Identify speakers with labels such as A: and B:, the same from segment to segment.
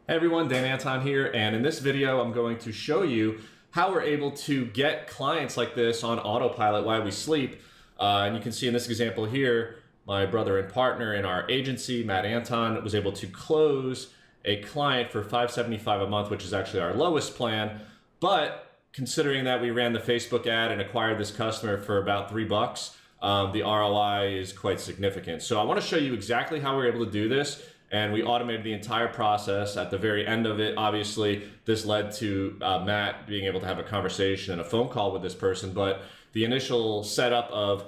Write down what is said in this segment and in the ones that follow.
A: Hey everyone, Dan Anton here, and in this video I'm going to show you how we're able to get clients like this on autopilot while we sleep. And you can see in this example here, my brother and partner in our agency, Matt Anton, was able to close a client for $575 a month, which is actually our lowest plan. But considering that we ran the Facebook ad and acquired this customer for about $3, the ROI is quite significant. So I want to show you exactly how we're able to do this. And we automated the entire process. At the very end of it, obviously, this led to Matt being able to have a conversation and a phone call with this person. But the initial setup of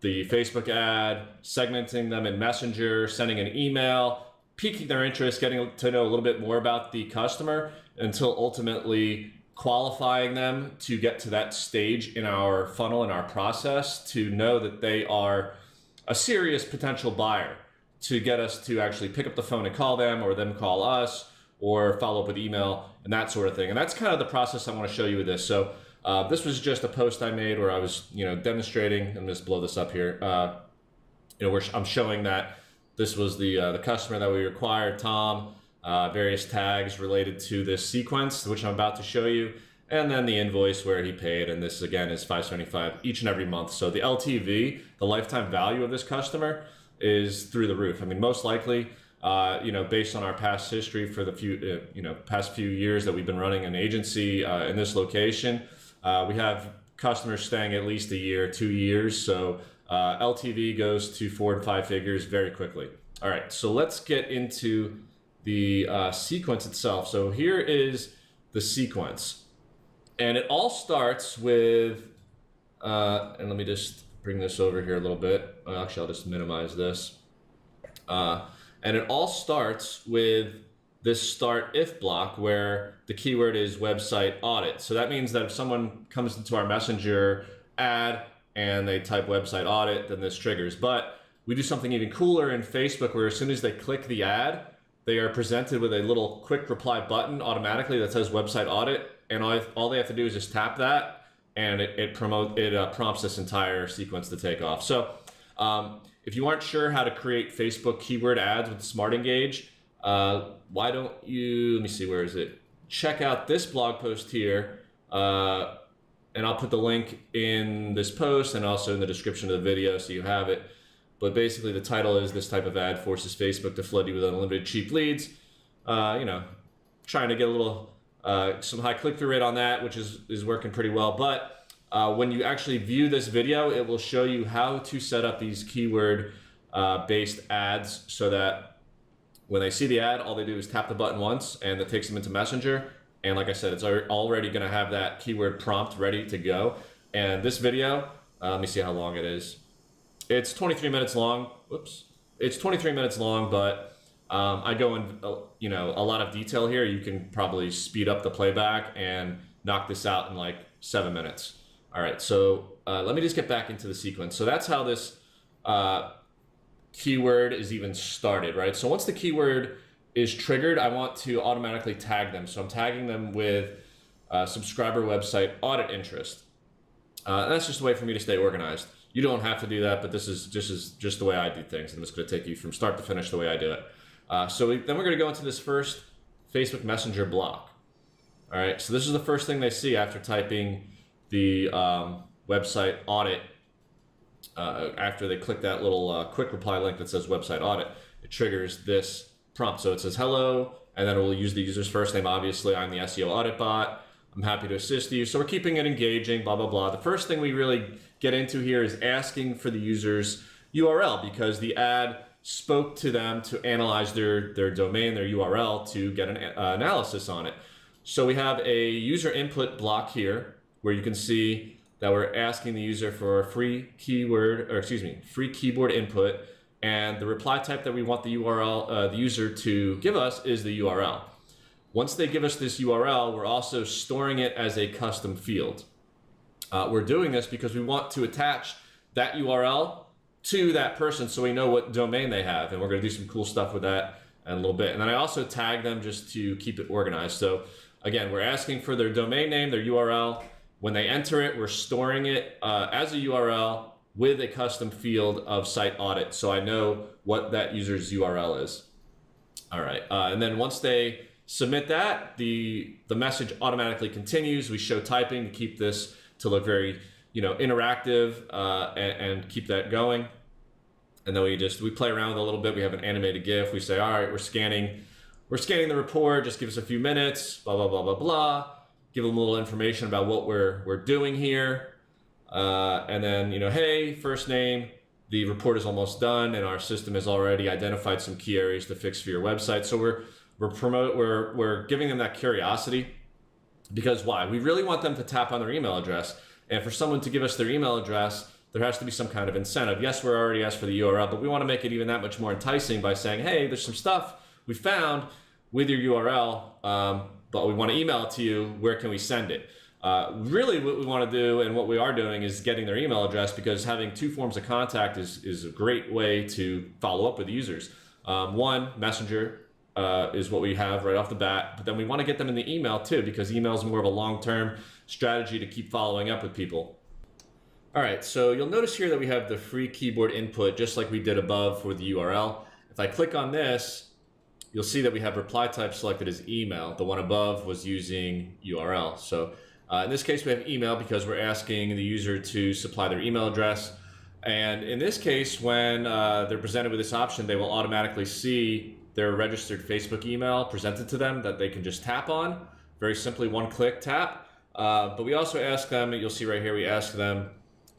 A: the Facebook ad, segmenting them in Messenger, sending an email, piquing their interest, getting to know a little bit more about the customer, until ultimately qualifying them to get to that stage in our funnel, in our process, to know that they are a serious potential buyer, to get us to actually pick up the phone and call them, or them call us, or follow up with email and that sort of thing. And that's kind of the process I want to show you with this. So this was just a post I made where I was, demonstrating. I'm just blow this up here. Where I'm showing that this was the customer that we acquired, Tom, various tags related to this sequence, which I'm about to show you, and then the invoice where he paid. And this again is $575 each and every month. So the LTV, the lifetime value of this customer, is through the roof. I mean, most likely, based on our past history for the past few years that we've been running an agency in this location, we have customers staying at least a year, 2 years. So LTV goes to 4 and 5 figures very quickly. All right, so let's get into the sequence itself. So here is the sequence, and it all starts with, and let me just bring this over here a little bit. Actually, I'll just minimize this. And it all starts with this start if block where the keyword is website audit. So that means that if someone comes into our Messenger ad and they type website audit, then this triggers. But we do something even cooler in Facebook where as soon as they click the ad, they are presented with a little quick reply button automatically that says website audit. And all they have to do is just tap that, and it prompts this entire sequence to take off. So if you aren't sure how to create Facebook keyword ads with Smart Engage, why don't you, let me see, where is it? Check out this blog post here, and I'll put the link in this post and also in the description of the video so you have it. But basically the title is "This type of ad forces Facebook to flood you with unlimited cheap leads." Trying to get a little some high click-through rate on that, which is working pretty well. But when you actually view this video, it will show you how to set up these keyword based ads so that when they see the ad, all they do is tap the button once and that takes them into Messenger. And like I said, it's already going to have that keyword prompt ready to go. And this video, let me see how long it is. It's 23 minutes long. Whoops. It's 23 minutes long, but I go in, a lot of detail here. You can probably speed up the playback and knock this out in like 7 minutes. All right, so let me just get back into the sequence. So that's how this keyword is even started, right? So once the keyword is triggered, I want to automatically tag them. So I'm tagging them with subscriber website audit interest. And that's just a way for me to stay organized. You don't have to do that, but this is just the way I do things. I'm just going to take you from start to finish the way I do it. Then we're going to go into this first Facebook Messenger block. All right, so this is the first thing they see after typing the website audit. After they click that little quick reply link that says website audit, it triggers this prompt. So it says hello, and then it will use the user's first name. Obviously, I'm the SEO audit bot. I'm happy to assist you. So we're keeping it engaging, blah, blah, blah. The first thing we really get into here is asking for the user's URL, because the ad spoke to them to analyze their domain, their URL, to get an analysis on it. So we have a user input block here where you can see that we're asking the user for a free keyboard input, and the reply type that we want the URL, the user to give us is the URL. Once they give us this URL, we're also storing it as a custom field. We're doing this because we want to attach that URL to that person so we know what domain they have, and we're going to do some cool stuff with that in a little bit. And then I also tag them just to keep it organized. So again, we're asking for their domain name, their URL. When they enter it, we're storing it as a URL with a custom field of site audit, so I know what that user's URL is. All right, and then once they submit that, the message automatically continues. We show typing to keep this to look very, interactive, and keep that going. And then we play around with it a little bit. We have an animated GIF. We say, all right, we're scanning the report. Just give us a few minutes. Blah blah blah blah blah. Give them a little information about what we're doing here, and then hey, first name. The report is almost done, and our system has already identified some key areas to fix for your website. So we're giving them that curiosity, because why? We really want them to tap on their email address, and for someone to give us their email address, there has to be some kind of incentive. Yes, we're already asked for the URL, but we want to make it even that much more enticing by saying, hey, there's some stuff we found with your URL, but we want to email it to you. Where can we send it? Really what we want to do, and what we are doing, is getting their email address, because having two forms of contact is a great way to follow up with users. One, Messenger is what we have right off the bat, but then we want to get them in the email too, because email is more of a long-term strategy to keep following up with people. All right, so you'll notice here that we have the free keyboard input, just like we did above for the URL. If I click on this, you'll see that we have reply type selected as email. The one above was using URL. So in this case, we have email because we're asking the user to supply their email address. And in this case, when they're presented with this option, they will automatically see their registered Facebook email presented to them that they can just tap on. Very simply, one click tap. But we also ask them, you'll see right here, we ask them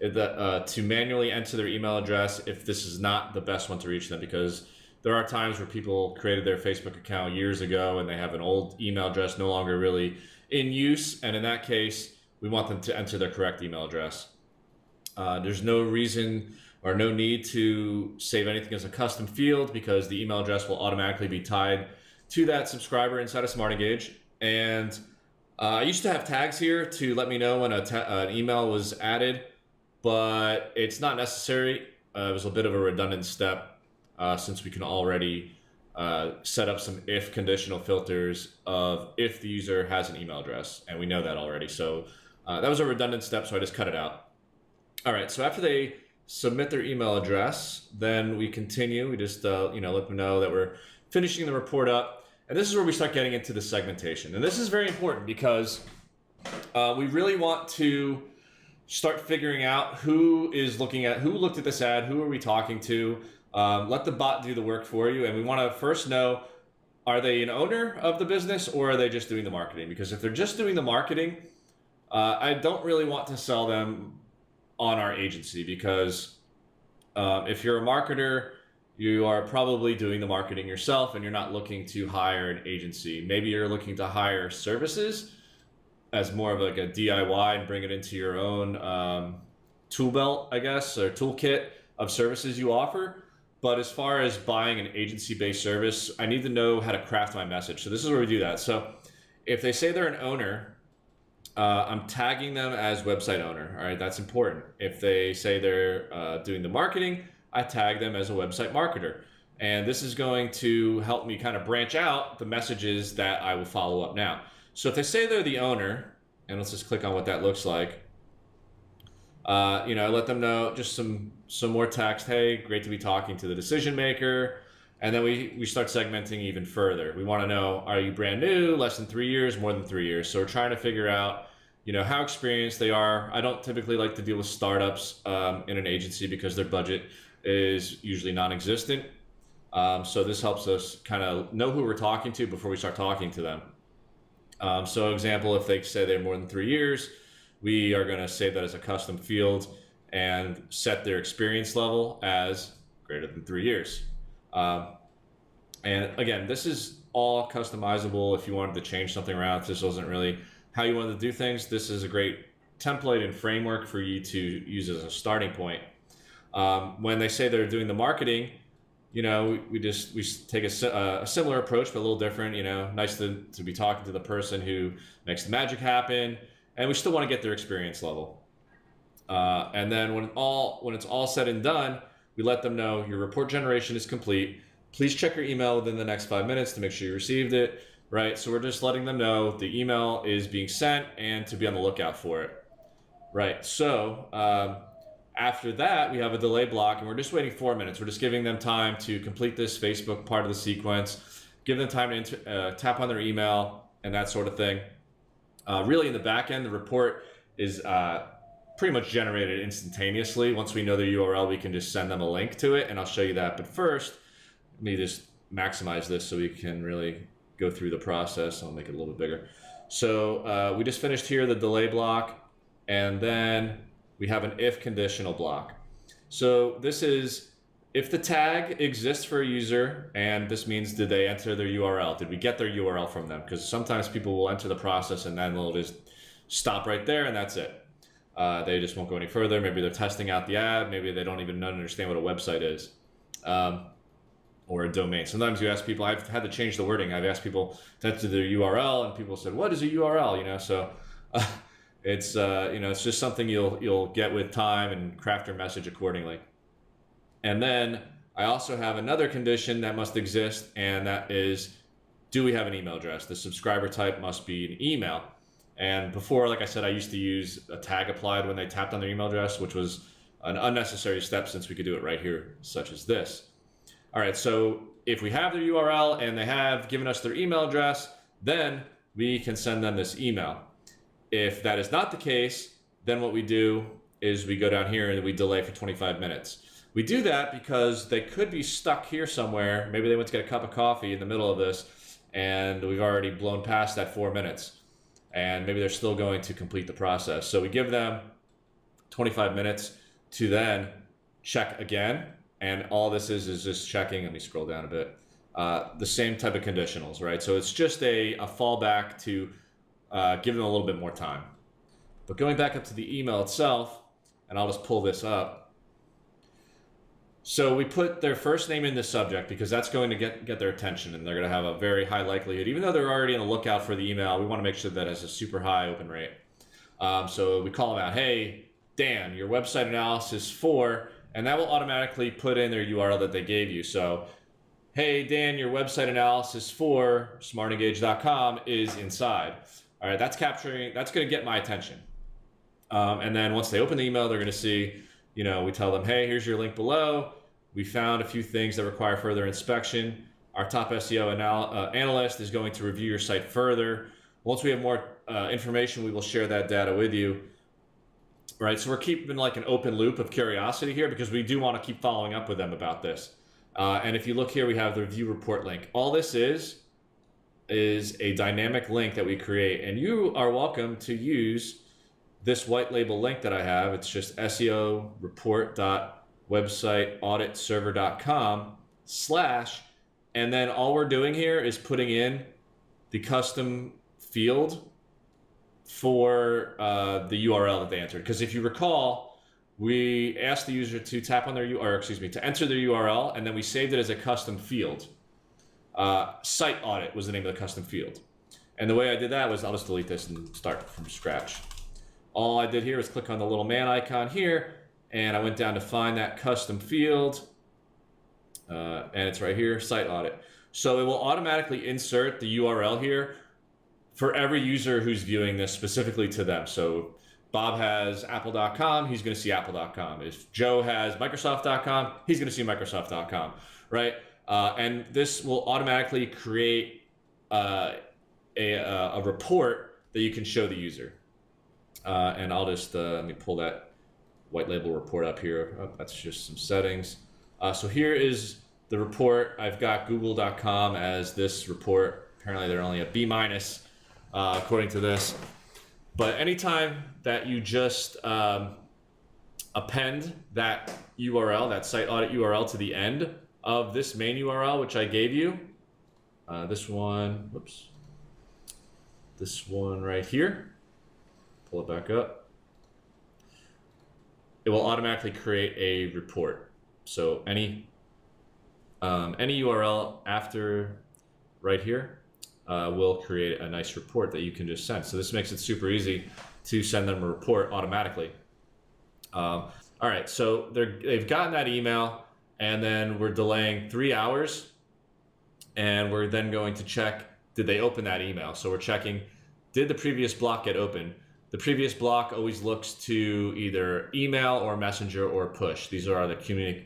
A: to manually enter their email address if this is not the best one to reach them, because there are times where people created their Facebook account years ago and they have an old email address no longer really in use, and in that case we want them to enter their correct email address. There's no reason or no need to save anything as a custom field, because the email address will automatically be tied to that subscriber inside of SmartEngage. And I used to have tags here to let me know when an email was added, but it's not necessary. It was a bit of a redundant step, since we can already set up some if conditional filters of if the user has an email address, and we know that already. So that was a redundant step, so I just cut it out. All right, so after they submit their email address, then we continue. We just let them know that we're finishing the report up, and this is where we start getting into the segmentation. And this is very important, because we really want to start figuring out who looked at this ad, who are we talking to. Let the bot do the work for you, and we want to first know, are they an owner of the business, or are they just doing the marketing? Because if they're just doing the marketing, I don't really want to sell them on our agency, because if you're a marketer, you are probably doing the marketing yourself and you're not looking to hire an agency. Maybe you're looking to hire services as more of like a DIY and bring it into your own tool belt, I guess, or toolkit of services you offer. But as far as buying an agency-based service, I need to know how to craft my message. So this is where we do that. So if they say they're an owner, I'm tagging them as website owner. All right, that's important. If they say they're doing the marketing, I tag them as a website marketer. And this is going to help me kind of branch out the messages that I will follow up now. So if they say they're the owner, and let's just click on what that looks like. I let them know, just some more text. Hey, great to be talking to the decision maker. And then we start segmenting even further. We want to know, are you brand new, less than 3 years, more than 3 years? So we're trying to figure out, how experienced they are. I don't typically like to deal with startups in an agency, because their budget is usually non-existent. So this helps us kind of know who we're talking to before we start talking to them. So example, if they say they're more than 3 years, we are going to save that as a custom field and set their experience level as greater than 3 years. And again, this is all customizable. If you wanted to change something around, if this wasn't really how you wanted to do things, this is a great template and framework for you to use as a starting point. When they say they're doing the marketing, we take a similar approach, but a little different. Nice to be talking to the person who makes the magic happen, and we still want to get their experience level. And then when it's all said and done, we let them know your report generation is complete. Please check your email within the next 5 minutes to make sure you received it. Right, so we're just letting them know the email is being sent and to be on the lookout for it. Right, so after that, we have a delay block, and we're just waiting 4 minutes. We're just giving them time to complete this Facebook part of the sequence, give them time to tap on their email and that sort of thing. Really in the back end, the report is pretty much generated instantaneously. Once we know their URL, we can just send them a link to it, and I'll show you that. But first, let me just maximize this so we can really go through the process. I'll make it a little bit bigger. So we just finished here the delay block, and then we have an if conditional block. So this is if the tag exists for a user, and this means did they enter their URL? Did we get their URL from them? Because sometimes people will enter the process and then they'll just stop right there and that's it. They just won't go any further. Maybe they're testing out the ad. Maybe they don't even understand what a website is or a domain. Sometimes you ask people, I've had to change the wording. I've asked people to enter their URL and people said, what is a URL? You know, so it's, you know, it's just something you'll get with time and craft your message accordingly. And then I also have another condition that must exist, and that is, do we have an email address? The subscriber type must be an email. And before, like I said, I used to use a tag applied when they tapped on their email address, which was an unnecessary step since we could do it right here, such as this. All right, so if we have their URL and they have given us their email address, then we can send them this email. If that is not the case, then what we do is we go down here and we delay for 25 minutes. We do that because they could be stuck here somewhere. Maybe they went to get a cup of coffee in the middle of this and we've already blown past that 4 minutes. And maybe they're still going to complete the process. So we give them 25 minutes to then check again. And all this is just checking. Let me scroll down a bit. The same type of conditionals, right? So it's just a fallback to give them a little bit more time. But going back up to the email itself, and I'll just pull this up. So we put their first name in the subject because that's going to get their attention, and they're going to have a very high likelihood. Even though they're already on the lookout for the email, we want to make sure that has a super high open rate. So we call them out, hey, Dan, your website analysis for, and that will automatically put in their URL that they gave you. So, hey, Dan, your website analysis for smartengage.com is inside. All right, that's going to get my attention. And then once they open the email, they're going to see, you know, we tell them, hey, here's your link below. We found a few things that require further inspection. Our top SEO analyst is going to review your site further. Once we have more information, we will share that data with you. Right, so we're keeping like an open loop of curiosity here because we do want to keep following up with them about this. And if you look here, we have the review report link. All this is a dynamic link that we create, and you are welcome to use this white label link that I have. It's just SEO report.websiteauditserver.com/ and then all we're doing here is putting in the custom field for the URL that they entered. Because if you recall, we asked the user to tap on their to enter their URL, and then we saved it as a custom field. Site audit was the name of the custom field. And the way I did that was, I'll just delete this and start from scratch. All I did here was click on the little man icon here, and I went down to find that custom field, and it's right here, site audit. So it will automatically insert the URL here for every user who's viewing this specifically to them. So Bob has apple.com, he's going to see apple.com. If Joe has microsoft.com, he's going to see microsoft.com, right? And this will automatically create a report that you can show the user. And I'll just, let me pull that white label report up here. Oh, that's just some settings. So here is the report. I've got google.com as this report. Apparently they're only a B-, according to this. But anytime that you just append that URL, that site audit URL to the end of this main URL, which I gave you, this one right here, pull it back up, it will automatically create a report. So any URL after right here will create a nice report that you can just send. So this makes it super easy to send them a report automatically. All right, so they've gotten that email, and then we're delaying 3 hours, and we're then going to check, did they open that email? So we're checking, did the previous block get open? The previous block always looks to either email or messenger or push. These are the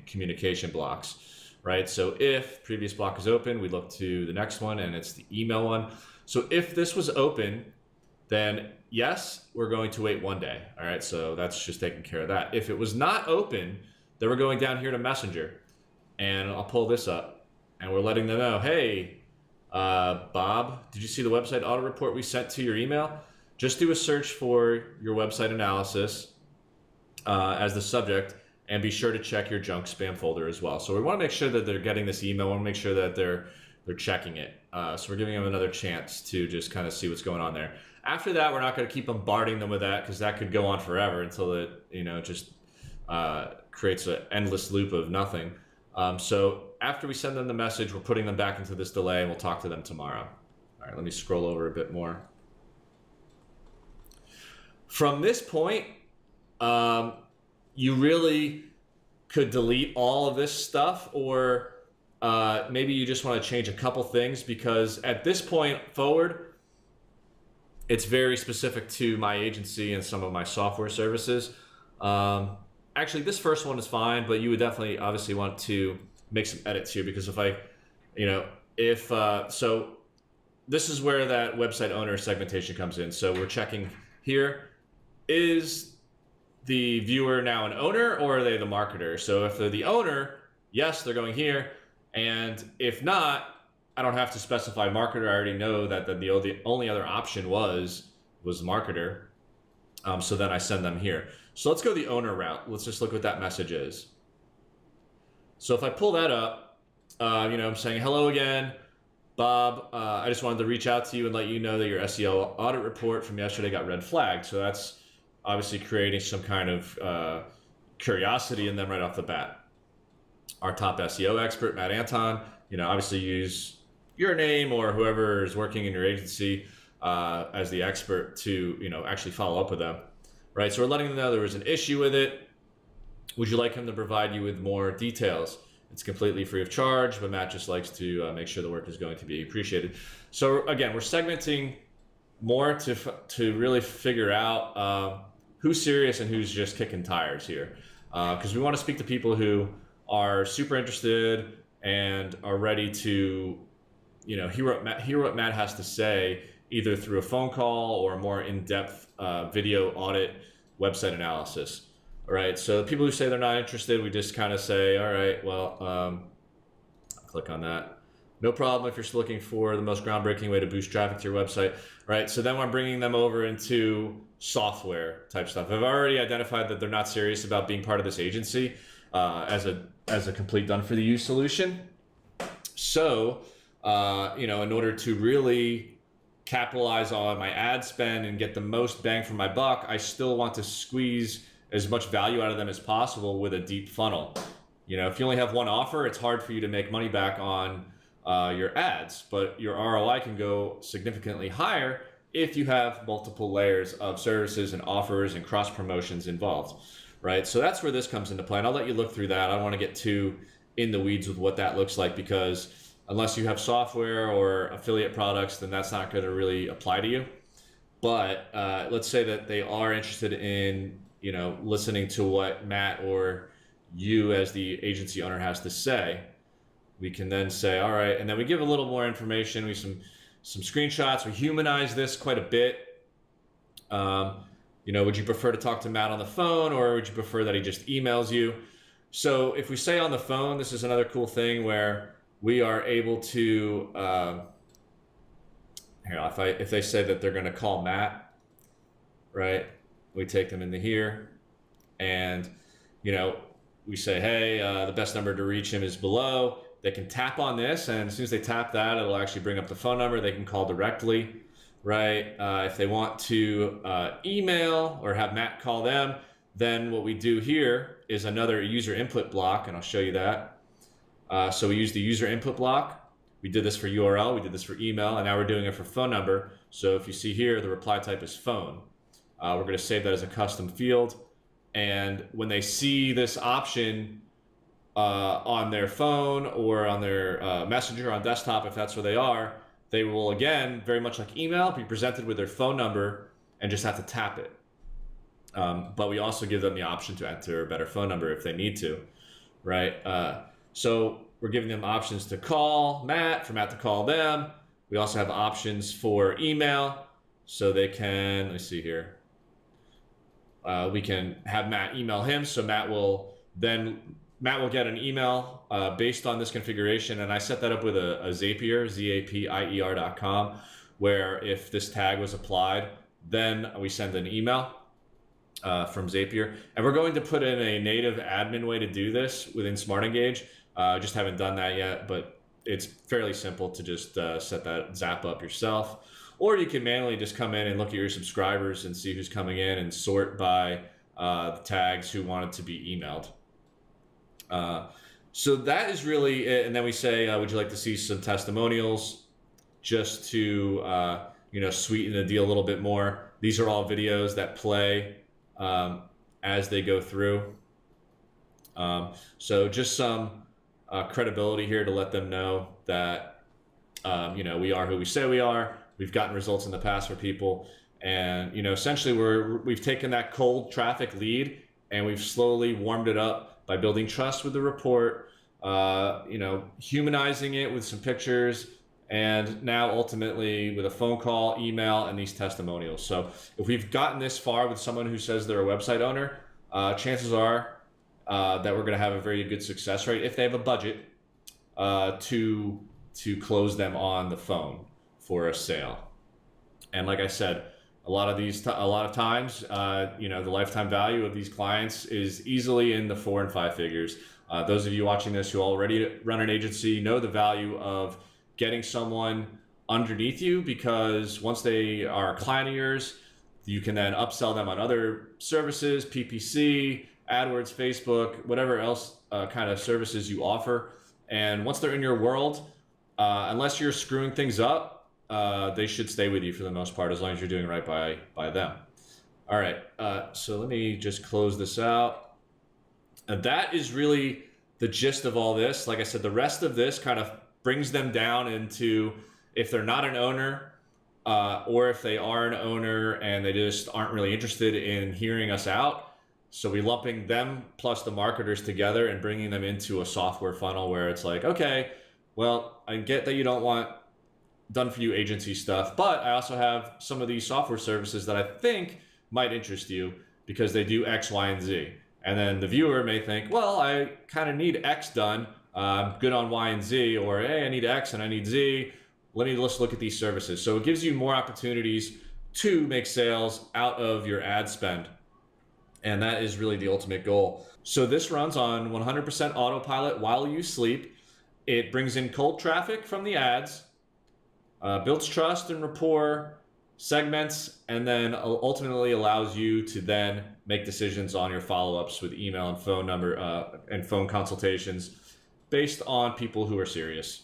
A: communication blocks, right? So if previous block is open, we look to the next one and it's the email one. So if this was open, then yes, we're going to wait 1 day. All right, so that's just taking care of that. If it was not open, then we're going down here to Messenger, and I'll pull this up, and we're letting them know, hey, Bob, did you see the website audit report we sent to your email? Just do a search for your website analysis as the subject, and be sure to check your junk spam folder as well. So we want to make sure that they're getting this email. We want to make sure that they're checking it. So we're giving them another chance to just kind of see what's going on there. After that, we're not going to keep bombarding them with that, because that could go on forever until it, just creates an endless loop of nothing. So after we send them the message, we're putting them back into this delay, and we'll talk to them tomorrow. All right, let me scroll over a bit more. From this point, you really could delete all of this stuff, or maybe you just want to change a couple things, because at this point forward, it's very specific to my agency and some of my software services. Actually, this first one is fine, but you would definitely obviously want to make some edits here, because so this is where that website owner segmentation comes in. So we're checking here, is the viewer now an owner, or are they the marketer? So if they're the owner, yes, they're going here. And if not, I don't have to specify marketer. I already know that the only other option was marketer. So then I send them here. So let's go the owner route. Let's just look what that message is. So if I pull that up, I'm saying, hello again, Bob. I just wanted to reach out to you and let you know that your SEO audit report from yesterday got red flagged. So that's obviously creating some kind of curiosity in them right off the bat. Our top SEO expert, Matt Anton, obviously use your name or whoever is working in your agency as the expert to, actually follow up with them, right? So we're letting them know there was an issue with it. Would you like him to provide you with more details? It's completely free of charge, but Matt just likes to make sure the work is going to be appreciated. So again, we're segmenting more to really figure out who's serious and who's just kicking tires here, because we want to speak to people who are super interested and are ready to, hear what Matt has to say, either through a phone call or a more in-depth video audit website analysis. All right, so the people who say they're not interested, we just kind of say, all right, well, click on that. No problem if you're still looking for the most groundbreaking way to boost traffic to your website, right? So then I'm bringing them over into software type stuff. I've already identified that they're not serious about being part of this agency as a complete done for the use solution. So, in order to really capitalize on my ad spend and get the most bang for my buck, I still want to squeeze as much value out of them as possible with a deep funnel. If you only have one offer, it's hard for you to make money back on your ads, but your ROI can go significantly higher if you have multiple layers of services and offers and cross promotions involved, right? So that's where this comes into play, and I'll let you look through that. I don't want to get too in the weeds with what that looks like, because unless you have software or affiliate products, then that's not going to really apply to you. But let's say that they are interested in listening to what Matt or you as the agency owner has to say. We can then say, all right, and then we give a little more information. We some screenshots. We humanize this quite a bit. Would you prefer to talk to Matt on the phone, or would you prefer that he just emails you? So if we say on the phone, this is another cool thing where we are able to, if they say that they're going to call Matt, right? We take them into here, and we say, hey, the best number to reach him is below. They can tap on this, and as soon as they tap that, it'll actually bring up the phone number. They can call directly, right? If they want to email or have Matt call them, then what we do here is another user input block, and I'll show you that. So we use the user input block. We did this for URL, we did this for email, and now we're doing it for phone number. So if you see here, the reply type is phone. We're going to save that as a custom field. And when they see this option on their phone or on their messenger on desktop, if that's where they are, they will, again, very much like email, be presented with their phone number and just have to tap it. But we also give them the option to enter a better phone number if they need to, right? So we're giving them options to call Matt, for Matt to call them. We also have options for email, so they can, let's see here. We can have Matt email him, so Matt will get an email based on this configuration, and I set that up with a Zapier, zapier.com, where if this tag was applied, then we send an email from Zapier. And we're going to put in a native admin way to do this within SmartEngage. Just haven't done that yet, but it's fairly simple to just set that zap up yourself. Or you can manually just come in and look at your subscribers and see who's coming in and sort by the tags who wanted to be emailed. So that is really it. And then we say, would you like to see some testimonials, just to sweeten the deal a little bit more. These are all videos that play as they go through. So just some credibility here to let them know that we are who we say we are. We've gotten results in the past for people, and essentially we've taken that cold traffic lead and we've slowly warmed it up by building trust with the report, humanizing it with some pictures, and now ultimately with a phone call, email, and these testimonials. So if we've gotten this far with someone who says they're a website owner, chances are that we're going to have a very good success rate if they have a budget to close them on the phone for a sale. And like I said, a lot of times, the lifetime value of these clients is easily in the 4 and 5 figures. Those of you watching this who already run an agency know the value of getting someone underneath you, because once they are a client of yours, you can then upsell them on other services, PPC, AdWords, Facebook, whatever else kind of services you offer. And once they're in your world, unless you're screwing things up, they should stay with you for the most part, as long as you're doing right by them. All right, so let me just close this out. And that is really the gist of all this. Like I said, the rest of this kind of brings them down into, if they're not an owner, or if they are an owner and they just aren't really interested in hearing us out. So we lumping them plus the marketers together and bringing them into a software funnel where it's like, okay, well, I get that you don't want done for you agency stuff, but I also have some of these software services that I think might interest you because they do X, Y, and Z. And then the viewer may think, well, I kind of need X done. I'm good on Y and Z, or hey, I need X and I need Z. Let's look at these services. So it gives you more opportunities to make sales out of your ad spend. And that is really the ultimate goal. So this runs on 100% autopilot while you sleep. It brings in cold traffic from the ads, builds trust and rapport, segments, and then ultimately allows you to then make decisions on your follow-ups with email and phone number and phone consultations based on people who are serious.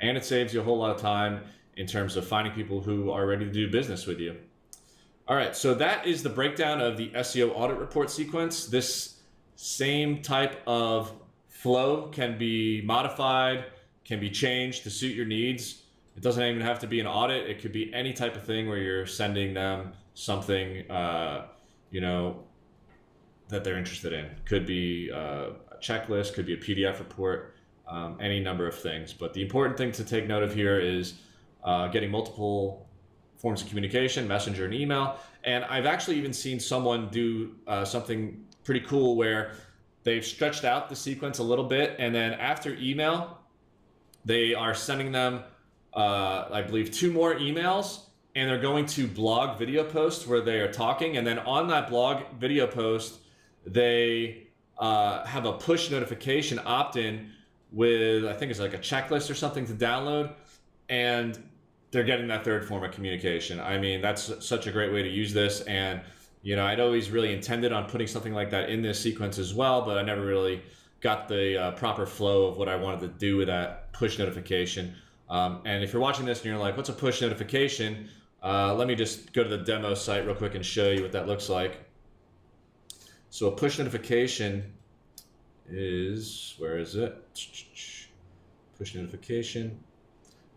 A: And it saves you a whole lot of time in terms of finding people who are ready to do business with you. All right, so that is the breakdown of the SEO audit report sequence. This same type of flow can be modified, can be changed to suit your needs. It doesn't even have to be an audit. It could be any type of thing where you're sending them something, that they're interested in. Could be a checklist, could be a PDF report, any number of things. But the important thing to take note of here is getting multiple forms of communication, messenger and email. And I've actually even seen someone do something pretty cool where they've stretched out the sequence a little bit, and then after email, they are sending them I believe 2 more emails, and they're going to blog video posts where they are talking, and then on that blog video post they have a push notification opt-in with, I think it's like a checklist or something to download, and they're getting that third form of communication. I mean, that's such a great way to use this. And I'd always really intended on putting something like that in this sequence as well, but I never really got the proper flow of what I wanted to do with that push notification. And if you're watching this and you're like, what's a push notification? Let me just go to the demo site real quick and show you what that looks like. So a push notification is, where is it? Push notification.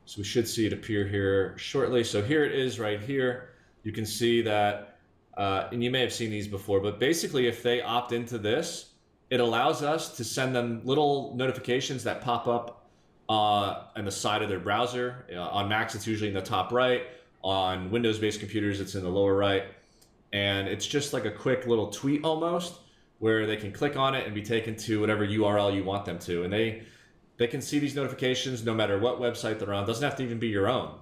A: So we should see it appear here shortly. So here it is right here. You can see that, and you may have seen these before, but basically if they opt into this, it allows us to send them little notifications that pop up on the side of their browser. On Macs, it's usually in the top right. On Windows-based computers, it's in the lower right. And it's just like a quick little tweet almost, where they can click on it and be taken to whatever URL you want them to. And they can see these notifications no matter what website they're on. It doesn't have to even be your own.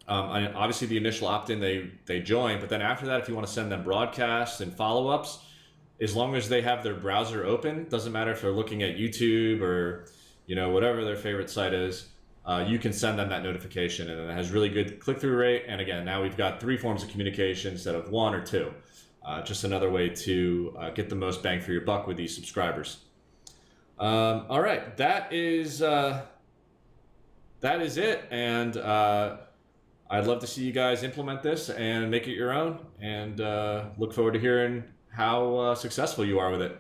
A: Obviously, the initial opt-in, they join, but then after that, if you want to send them broadcasts and follow-ups, as long as they have their browser open, doesn't matter if they're looking at YouTube or whatever their favorite site is, you can send them that notification, and it has really good click-through rate. And again, now we've got 3 forms of communication instead of 1 or 2. Just another way to get the most bang for your buck with these subscribers. All right, that is it, and I'd love to see you guys implement this and make it your own, and look forward to hearing how successful you are with it.